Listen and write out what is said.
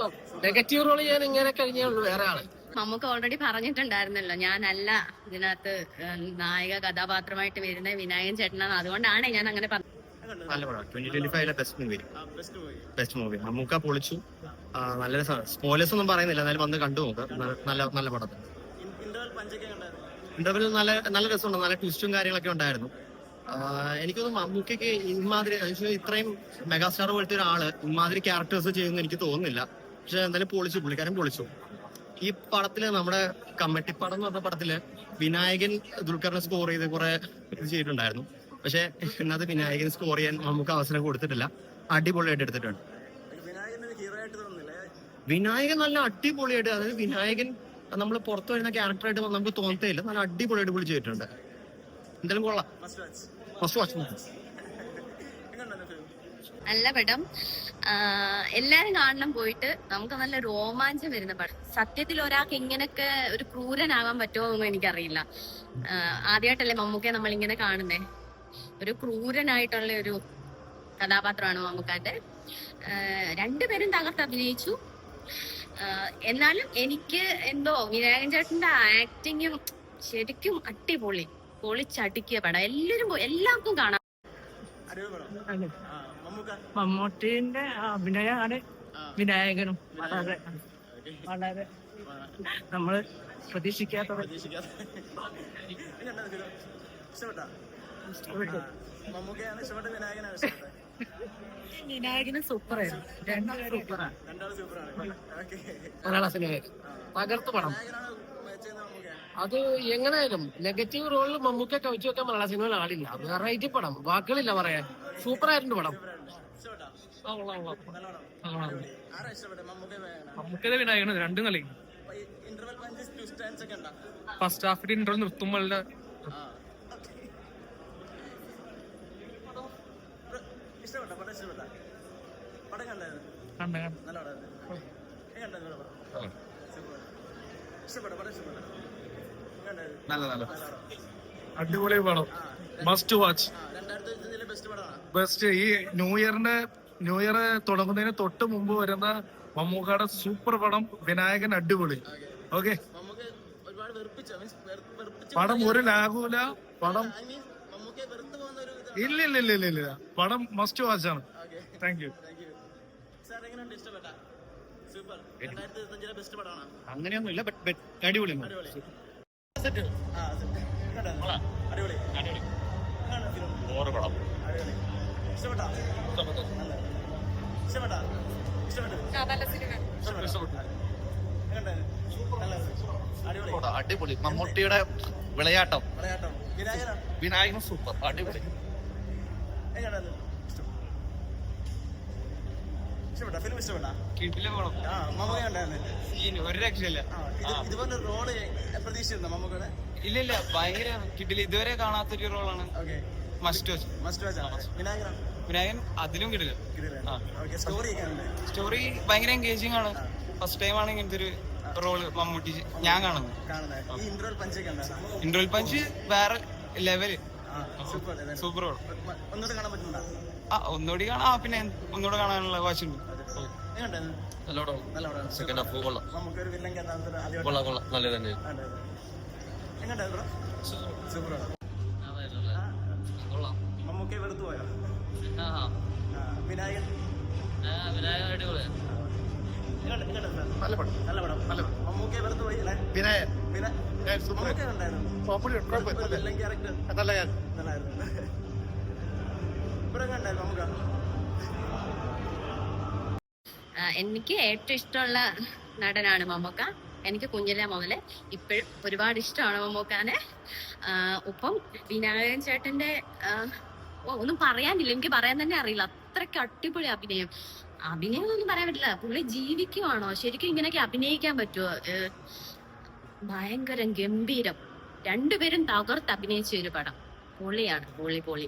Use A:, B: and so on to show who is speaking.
A: Super. Negative role ചെയ്യാൻ ഇങ്ങനെ കഴിഞ്ഞേ ഉള്ളൂ വേറെ ആള്.
B: നമുക്ക് ഓൾറെഡി പറഞ്ഞിട്ടുണ്ടായിരുന്നല്ലോ, ഞാനല്ല ഇതിനകത്ത് നായിക കഥാപാത്രമായിട്ട് വരുന്ന വിനായകൻ ചേട്ടനാണ്. അതുകൊണ്ടാണ് ഞാൻ അങ്ങനെ പറഞ്ഞത്.
C: നല്ല പടം. 2025 ബെസ്റ്റ് മൂവി. മമ്മൂക്ക പൊളിച്ചു. നല്ല സ്പോയിലേഴ്സ് ഒന്നും പറയുന്നില്ല, എന്നാലും വന്ന് കണ്ടു നോക്കുക. നല്ല പടം. ഇന്റർവെൽ നല്ല രസമുണ്ട്. നല്ല ട്വിസ്റ്റും കാര്യങ്ങളൊക്കെ ഉണ്ടായിരുന്നു. എനിക്കൊന്നും മമ്മൂക്കയ്ക്ക് ഇമാതിരി ഇത്രയും മെഗാസ്റ്റാർ പോലത്തെ ഒരാള് ഇമാതിരി ക്യാരക്ടേഴ്സ് ചെയ്യുമെന്ന് എനിക്ക് തോന്നുന്നില്ല. പക്ഷെ എന്തായാലും പുള്ളിക്കാരൻ പൊളിച്ചു. ഈ പടത്തില് നമ്മുടെ കമ്മിറ്റിപ്പടം എന്ന് പറഞ്ഞ പടത്തില് വിനായകൻ ദുൽഖറിനെ സ്കോർ ചെയ്ത് കുറെ ഇത് ചെയ്തിട്ടുണ്ടായിരുന്നു. പക്ഷെ ഇന്നത്തെ വിനായകൻ സ്കോർ ചെയ്യാൻ നമുക്ക് അവസരം കൊടുത്തിട്ടില്ല. അടിപൊളിയായിട്ട് എടുത്തിട്ടുണ്ട്. വിനായകൻ നല്ല അടിപൊളിയായിട്ട്, അതായത് വിനായകൻ നമ്മൾ പുറത്തു വരുന്ന ക്യാരക്ടറായിട്ട് നമുക്ക് തോന്നത്തേയില്ല. നല്ല അടിപൊളിയായിട്ട് പുള്ളി ചെയ്തിട്ടുണ്ട്. എന്തായാലും കൊള്ളാം.
B: നല്ല പടം, എല്ലാരും കാണണം. പോയിട്ട് നമുക്ക് നല്ല രോമാഞ്ചം വരുന്ന പടം. സത്യത്തിൽ ഒരാൾക്ക് ഇങ്ങനൊക്കെ ഒരു ക്രൂരനാകാൻ പറ്റുമോ എന്നൊന്നും എനിക്കറിയില്ല. ആദ്യമായിട്ടല്ലേ മമ്മൂക്കയെ നമ്മൾ ഇങ്ങനെ കാണുന്നേ. ഒരു ക്രൂരനായിട്ടുള്ള ഒരു കഥാപാത്രമാണ് മമ്മൂക്കാന്റെ. രണ്ടുപേരും തകർത്ത് അഭിനയിച്ചു. എന്നാലും എനിക്ക് എന്തോ വിനായകൻ ചേട്ടന്റെ ആക്ടിങ്ങും ശരിക്കും അടിപൊളി, പൊളിച്ചടിക്കിയ പടം. എല്ലാവർക്കും കാണാം.
D: മമ്മൂട്ടിന്റെ അഭിനയമാണ് വിനായകനും വളരെ നമ്മള് പ്രതീക്ഷിക്കാത്ത വിനായകനും സൂപ്പറായിരുന്നു.
A: മലയാള സിനിമയിൽ തകർത്ത് പടം. അത് എങ്ങനെയായാലും നെഗറ്റീവ് റോളിൽ മമ്മൂക്ക കവിച്ചു വെക്കാൻ മലയാള സിനിമയിൽ ആളില്ല. വെറൈറ്റി പടം, വാക്കുകളില്ല പറയാൻ. സൂപ്പറായിട്ടുണ്ട് പടം.
D: മമ്മൂക്കയുടെ വിനായകനും രണ്ടും കളി. ഫസ്റ്റ് ഹാഫിൽ ഇന്റർവൽ നിർത്തുമ്പോഴുള്ള അടിപൊളി പടം. Must watch. ബെസ്റ്റ്. ഈ ന്യൂ ഇയർ തുടങ്ങുന്നതിന് തൊട്ട് മുമ്പ് വരുന്ന മമ്മൂക്കയുടെ സൂപ്പർ പടം വിനായകൻ. അടിപൊളി. ഓക്കെ, പടം ഒരു ലാഗൂല. പടം ഇല്ല പടം മസ്റ്റ് വാച്ച് ആണ്. Thank you.
C: അങ്ങനെയൊന്നുമില്ല, അടിപൊളി. അടിപൊളി. മമ്മൂട്ടിയുടെ വിളയാട്ടം. വിനായകൻ സൂപ്പർ. അടിപൊളി. ഒരു രക്ഷയില്ല. ഇല്ല, ഭയങ്കര കിട്ടില്ല. ഇതുവരെ കാണാത്തൊരു റോളാണ്. വിനായകൻ അതിലും കിട്ടില്ല. സ്റ്റോറി ഭയങ്കര എൻഗേജിങ് ആണ്. ഫസ്റ്റ് ടൈം ആണ് ഇങ്ങനത്തെ ഒരു റോള് മമ്മൂട്ടി ഞാൻ കാണുന്നത്. ഇന്റർവൽ പഞ്ച് വേറെ ലെവല്. Super role. ഒന്നുകൂടി കാണാം. പിന്നെ ഒന്നുകൂടെ കാണാനുള്ള വാശുണ്ട്. സെക്കൻഡ് ഹാഫ് കൊള്ളാം. നല്ല തന്നെ.
B: വിനായകൻ അടിപൊളി.
C: നല്ല പടം.
B: മമ്മൂക്കയെ വെറുത്ത് പോയി അല്ലേ? എനിക്ക് ഏറ്റവും ഇഷ്ടമുള്ള നടനാണ് മമ്മൂക്ക. എനിക്ക് കുഞ്ഞിലെ മുതല് ഇപ്പോഴും ഒരുപാട് ഇഷ്ടമാണ് മമ്മൂക്കാനെ. ഒപ്പം വിനായകൻ ചേട്ടന്റെ ഒന്നും പറയാനില്ല. എനിക്ക് പറയാൻ തന്നെ അറിയില്ല. അത്രയ്ക്ക് അടിപൊളി അഭിനയം ഒന്നും പറയാൻ പറ്റില്ല. പുള്ളി ജീവിക്കുവാണോ? ശരിക്കും ഇങ്ങനെയൊക്കെ അഭിനയിക്കാൻ പറ്റുമോ? ഭയങ്കര ഗംഭീരം. രണ്ടുപേരും തകർത്ത് അഭിനയിച്ച ഒരു പടം. പൊളിയാണ്. പൊളി.